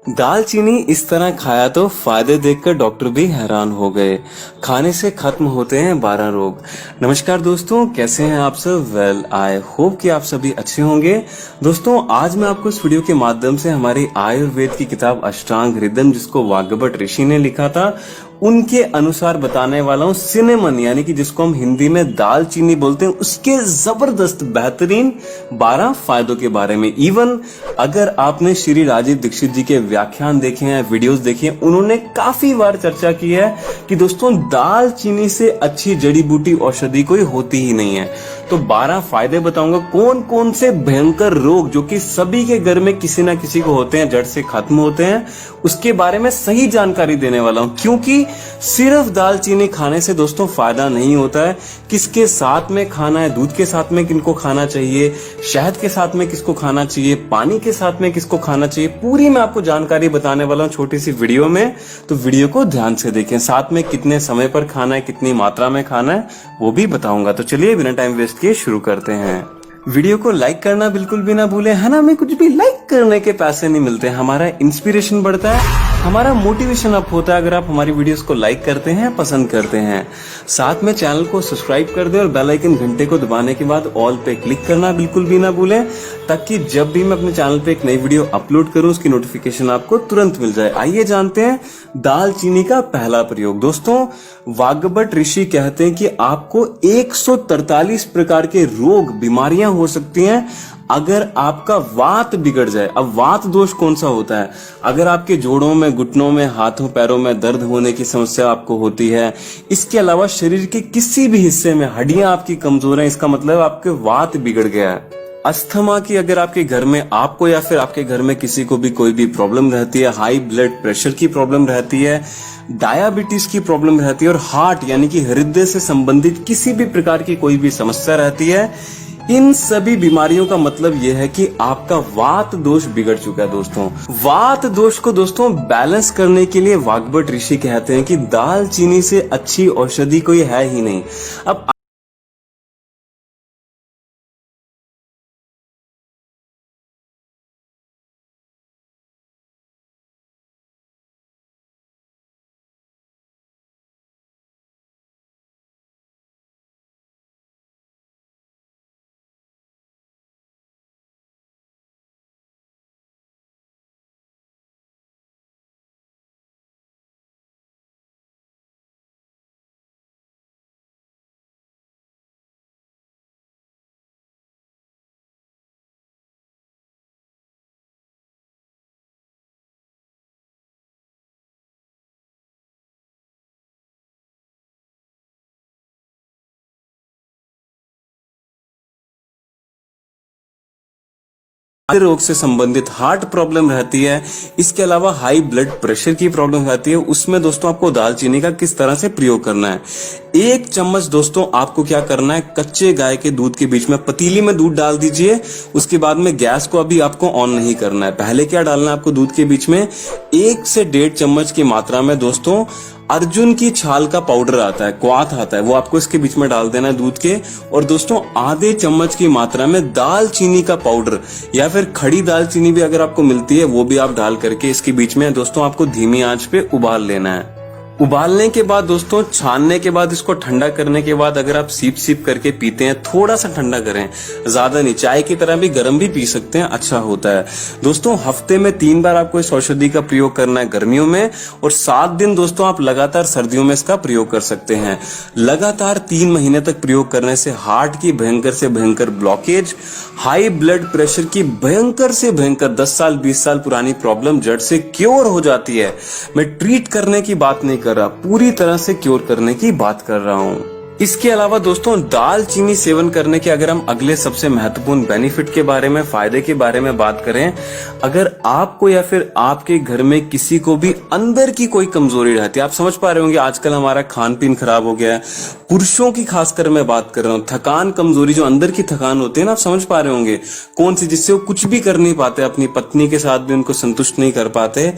दालचीनी इस तरह खाया तो फायदे देखकर डॉक्टर भी हैरान हो गए। खाने से खत्म होते हैं 12 रोग। नमस्कार दोस्तों, कैसे हैं आप सब? वेल, आई होप कि आप सभी अच्छे होंगे। दोस्तों, आज मैं आपको इस वीडियो के माध्यम से हमारी आयुर्वेद की किताब अष्टांग हृदय, जिसको वाग्भट ऋषि ने लिखा था, उनके अनुसार बताने वाला हूँ सिनेमन, यानी कि जिसको हम हिंदी में दालचीनी बोलते हैं, उसके जबरदस्त बेहतरीन 12 फायदों के बारे में। इवन अगर आपने श्री राजीव दीक्षित जी के व्याख्यान देखे हैं, वीडियोस देखे हैं, उन्होंने काफी बार चर्चा की है कि दोस्तों दालचीनी से अच्छी जड़ी बूटी औषधि कोई होती ही नहीं है। तो 12 फायदे बताऊंगा, कौन कौन से भयंकर रोग जो कि सभी के घर में किसी ना किसी को होते हैं, जड़ से खत्म होते हैं, उसके बारे में सही जानकारी देने वाला हूं। क्योंकि सिर्फ दालचीनी खाने से दोस्तों फायदा नहीं होता है। किसके साथ में खाना है, दूध के साथ में किनको खाना चाहिए, शहद के साथ में किसको खाना चाहिए, पानी के साथ में किसको खाना चाहिए, पूरी मैं आपको जानकारी बताने वाला हूं छोटी सी वीडियो में। तो वीडियो को ध्यान से देखें। साथ में कितने समय पर खाना है, कितनी मात्रा में खाना है, वो भी बताऊंगा। तो चलिए बिना टाइम वेस्ट किए शुरू करते हैं। वीडियो को लाइक करना बिल्कुल भी ना भूलें, है ना। हमें कुछ भी लाइक करने के पैसे नहीं मिलते, हमारा इंस्पिरेशन बढ़ता है, हमारा मोटिवेशन अप होता है अगर आप हमारी वीडियोस को लाइक करते हैं, पसंद करते हैं। साथ में चैनल को सब्सक्राइब कर दें और बेल आइकन घंटे को दबाने के बाद ऑल पे क्लिक करना बिल्कुल भी ना भूलें, ताकि जब भी मैं अपने चैनल पे एक नई वीडियो अपलोड करूं उसकी नोटिफिकेशन आपको तुरंत मिल जाए। आइए जानते हैं दालचीनी का पहला प्रयोग। दोस्तों, वाग्भट ऋषि कहते हैं कि आपको 143 प्रकार के रोग, बीमारियां हो सकती हैं अगर आपका वात बिगड़ जाए। अब वात दोष कौन सा होता है? अगर आपके जोड़ों में, घुटनों में, हाथों पैरों में दर्द होने की समस्या आपको होती है, इसके अलावा शरीर के किसी भी हिस्से में हड्डियां आपकी कमजोर हैं, इसका मतलब आपके वात बिगड़ गया है। अस्थमा की अगर आपके घर में, आपको या फिर आपके घर में किसी को भी कोई भी प्रॉब्लम रहती है, हाई ब्लड प्रेशर की प्रॉब्लम रहती है, डायबिटीज की प्रॉब्लम रहती है, और हार्ट यानी कि हृदय से संबंधित किसी भी प्रकार की कोई भी समस्या रहती है, इन सभी बीमारियों का मतलब यह है कि आपका वात दोष बिगड़ चुका है। दोस्तों, वात दोष को दोस्तों बैलेंस करने के लिए वाग्भट ऋषि कहते हैं कि दालचीनी से अच्छी औषधि कोई है ही नहीं। अब रोग से संबंधित हार्ट प्रॉब्लम रहती है, इसके अलावा हाई ब्लड प्रेशर की प्रॉब्लम रहती है, उसमें दोस्तों आपको दालचीनी का किस तरह से प्रयोग करना है। 1 चम्मच दोस्तों आपको क्या करना है, कच्चे गाय के दूध के बीच में पतीली में दूध डाल दीजिए। उसके बाद में गैस को अभी आपको ऑन नहीं करना है। पहले क्या डालना है आपको दूध के बीच में 1 से 1.5 चम्मच की मात्रा में दोस्तों अर्जुन की छाल का पाउडर आता है, क्वाथ आता है, वो आपको इसके बीच में डाल देना है दूध के। और दोस्तों आधे चम्मच की मात्रा में दालचीनी का पाउडर या फिर खड़ी दालचीनी भी अगर आपको मिलती है, वो भी आप डाल करके इसके बीच में दोस्तों आपको धीमी आंच पे उबाल लेना है। उबालने के बाद दोस्तों, छानने के बाद, इसको ठंडा करने के बाद अगर आप सीप सीप करके पीते हैं, थोड़ा सा ठंडा करें, ज्यादा नहीं, चाय की तरह भी गर्म भी पी सकते हैं, अच्छा होता है। दोस्तों, हफ्ते में 3 बार आपको इस औषधि का प्रयोग करना है गर्मियों में, और 7 दिन दोस्तों आप लगातार सर्दियों में इसका प्रयोग कर सकते हैं। लगातार 3 महीने तक प्रयोग करने से हार्ट की भयंकर से भयंकर ब्लॉकेज, हाई ब्लड प्रेशर की भयंकर से भयंकर 10 साल 20 साल पुरानी प्रॉब्लम जड़ से क्योर हो जाती है। मैं ट्रीट करने की बात नहीं कर रहा, पूरी तरह से क्योर करने की बात कर रहा हूं। इसके अलावा दोस्तों, दालचीनी सेवन करने के अगर हम अगले सबसे महत्वपूर्ण बेनिफिट के बारे में, फायदे के बारे में बात करें, अगर आपको या फिर आपके घर में किसी को भी अंदर की कोई कमजोरी रहती है, आप समझ पा रहे होंगे आजकल हमारा खान पीन खराब हो गया है, पुरुषों की खासकर मैं बात कर रहा हूं, थकान, कमजोरी, जो अंदर की थकान होती है ना, आप समझ पा रहे होंगे कौन सी, जिससे वो कुछ भी कर नहीं पाते, अपनी पत्नी के साथ भी उनको संतुष्ट नहीं कर पाते।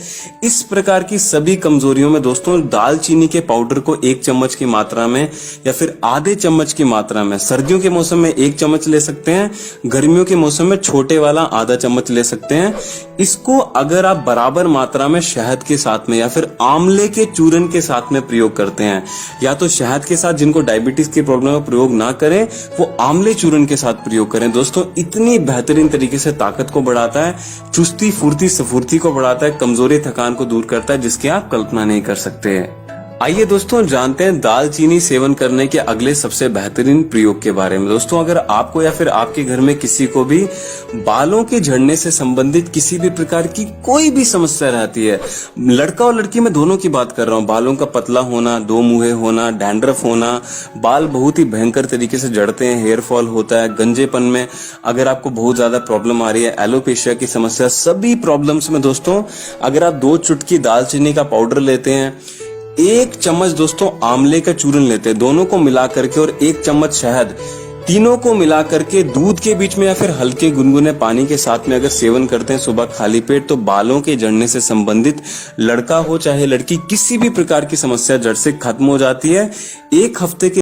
इस प्रकार की सभी कमजोरियों में दोस्तों दालचीनी के पाउडर को 1 चम्मच की मात्रा में या फिर फिर आधे चम्मच की मात्रा में सर्दियों के मौसम में 1 चम्मच ले सकते हैं, गर्मियों के मौसम में छोटे वाला आधा चम्मच ले सकते हैं। इसको अगर आप बराबर मात्रा में शहद के साथ में या फिर आंवले के चूर्ण के साथ में प्रयोग करते हैं, या तो शहद के साथ जिनको डायबिटीज की प्रॉब्लम है प्रयोग ना करें, वो आंवले चूर्ण के साथ प्रयोग करें दोस्तों, इतनी बेहतरीन तरीके से ताकत को बढ़ाता है, चुस्ती फुर्ती स्फूर्ति को बढ़ाता है, कमजोरी थकान को दूर करता है, जिसकी आप कल्पना नहीं कर सकते हैं। आइए दोस्तों जानते हैं दालचीनी सेवन करने के अगले सबसे बेहतरीन प्रयोग के बारे में। दोस्तों अगर आपको या फिर आपके घर में किसी को भी बालों के झड़ने से संबंधित किसी भी प्रकार की कोई भी समस्या रहती है, लड़का और लड़की मैं दोनों की बात कर रहा हूँ, बालों का पतला होना, दो मुंहे होना, डैंड्रफ होना, बाल बहुत ही भयंकर तरीके से झड़ते हैं, हेयर फॉल होता है, गंजेपन में अगर आपको बहुत ज्यादा प्रॉब्लम आ रही है, एलोपेशिया की समस्या, सभी प्रॉब्लम्स में दोस्तों अगर आप 2 चुटकी दालचीनी का पाउडर लेते हैं, 1 चम्मच दोस्तों आंवले का चूर्ण लेते हैं, दोनों को मिला करके और 1 चम्मच शहद, तीनों को मिला करके दूध के बीच में या फिर हल्के गुनगुने पानी के साथ में अगर सेवन करते हैं सुबह खाली पेट, तो बालों के झड़ने से संबंधित लड़का हो चाहे लड़की, किसी भी प्रकार की समस्या जड़ से खत्म हो जाती है। 1 हफ्ते के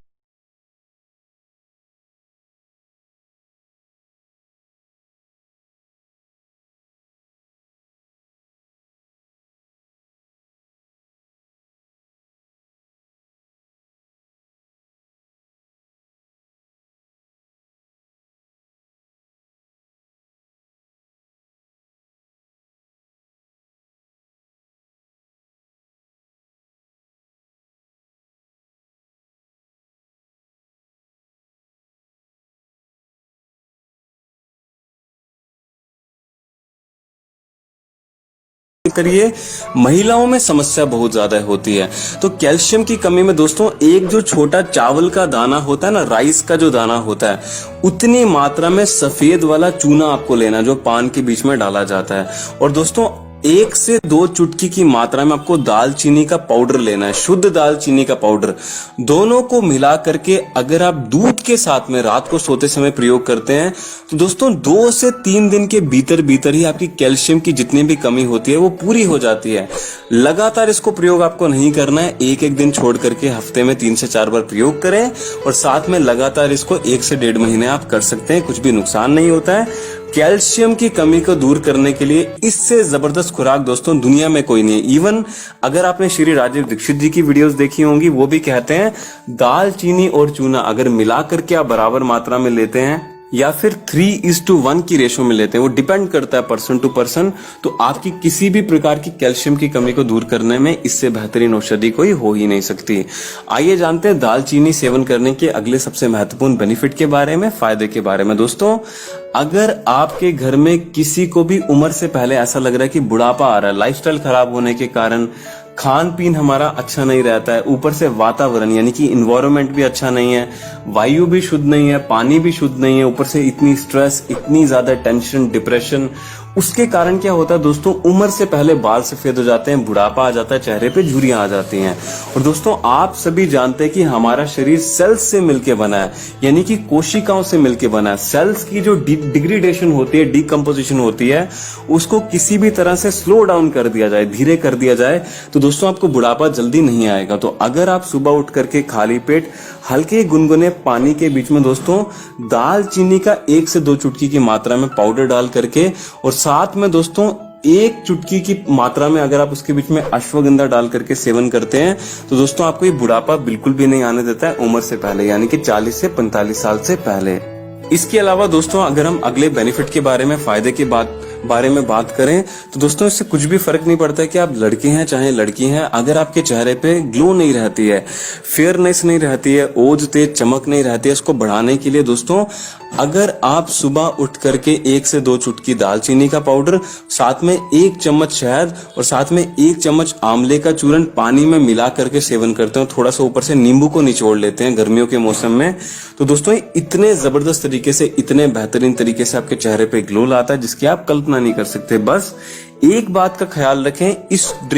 करिए, महिलाओं में समस्या बहुत ज्यादा होती है, तो कैल्शियम की कमी में दोस्तों एक जो छोटा चावल का दाना होता है ना, राइस का जो दाना होता है, उतनी मात्रा में सफेद वाला चूना आपको लेना जो पान के बीच में डाला जाता है। और दोस्तों 1 से 2 चुटकी की मात्रा में आपको दालचीनी का पाउडर लेना है, शुद्ध दालचीनी का पाउडर। दोनों को मिला करके अगर आप दूध के साथ में रात को सोते समय प्रयोग करते हैं, तो दोस्तों 2 से 3 दिन के भीतर भीतर ही आपकी कैल्शियम की जितनी भी कमी होती है वो पूरी हो जाती है। लगातार इसको प्रयोग आपको नहीं करना है, 1-1 दिन छोड़ करके हफ्ते में 3 से 4 बार प्रयोग करें, और साथ में लगातार इसको 1 से 1.5 महीने आप कर सकते हैं, कुछ भी नुकसान नहीं होता है। कैल्शियम की कमी को दूर करने के लिए इससे जबरदस्त खुराक दोस्तों दुनिया में कोई नहीं है। इवन अगर आपने श्री राजीव दीक्षित जी की वीडियोस देखी होंगी, वो भी कहते हैं दालचीनी और चूना अगर मिला करके आप बराबर मात्रा में लेते हैं या फिर 3:1 की रेशो में लेते हैं, वो डिपेंड करता है पर्सन टू पर्सन, तो आपकी किसी भी प्रकार की कैल्शियम की कमी को दूर करने में इससे बेहतरीन औषधि कोई हो ही नहीं सकती। आइए जानते हैं दालचीनी सेवन करने के अगले सबसे महत्वपूर्ण बेनिफिट के बारे में, फायदे के बारे में। दोस्तों अगर आपके घर में किसी को भी उम्र से पहले ऐसा लग रहा है कि बुढ़ापा आ रहा है, लाइफस्टाइल खराब होने के कारण खान पीन हमारा अच्छा नहीं रहता है, ऊपर से वातावरण यानी कि इन्वायरमेंट भी अच्छा नहीं है, वायु भी शुद्ध नहीं है, पानी भी शुद्ध नहीं है, ऊपर से इतनी स्ट्रेस, इतनी ज्यादा टेंशन, डिप्रेशन, उसके कारण क्या होता है दोस्तों, उम्र से पहले बाल सफेद हो जाते हैं, बुढ़ापा आ जाता है, चेहरे पे झुर्रियां आ जाती हैं। और दोस्तों आप सभी जानते हैं कि हमारा शरीर सेल्स से मिलके बना है, यानी कि कोशिकाओं से मिलके बना है। सेल्स की जो डिग्रेडेशन होती है, डिकम्पोजिशन होती है, उसको किसी भी तरह से स्लो डाउन कर दिया जाए, धीरे कर दिया जाए, तो दोस्तों आपको बुढ़ापा जल्दी नहीं आएगा। तो अगर आप सुबह उठ करके खाली पेट हल्के गुनगुने पानी के बीच में दोस्तों दालचीनी का 1 से 2 चुटकी की मात्रा में पाउडर डाल करके, और साथ में दोस्तों 1 चुटकी की मात्रा में अगर आप उसके बीच में अश्वगंधा डाल करके सेवन करते हैं, तो दोस्तों आपको ये बुढ़ापा बिल्कुल भी नहीं आने देता है उम्र से पहले, यानी कि 40 से 45 साल से पहले। इसके अलावा दोस्तों अगर हम अगले बेनिफिट के बारे में, फायदे के बारे में बात करें, तो दोस्तों इससे कुछ भी फर्क नहीं पड़ता है कि आप लड़के हैं चाहे लड़की हैं, अगर आपके चेहरे पे ग्लो नहीं रहती है, फेयरनेस नहीं रहती है, ओज तेज चमक नहीं रहती है, इसको बढ़ाने के लिए दोस्तों अगर आप सुबह उठ करके 1 से 2 चुटकी दालचीनी का पाउडर, साथ में 1 चम्मच शहद और साथ में 1 चम्मच आंवले का चूर्ण पानी में मिला करके सेवन करते हैं, थोड़ा सा ऊपर से नींबू को निचोड़ लेते हैं गर्मियों के मौसम में, तो दोस्तों इतने जबरदस्त तरीके से, इतने बेहतरीन तरीके से आपके चेहरे पे ग्लो लाता है जिसकी आप कल्पना नहीं कर सकते। बस एक बात का ख्याल रखें, इस ड्रिंक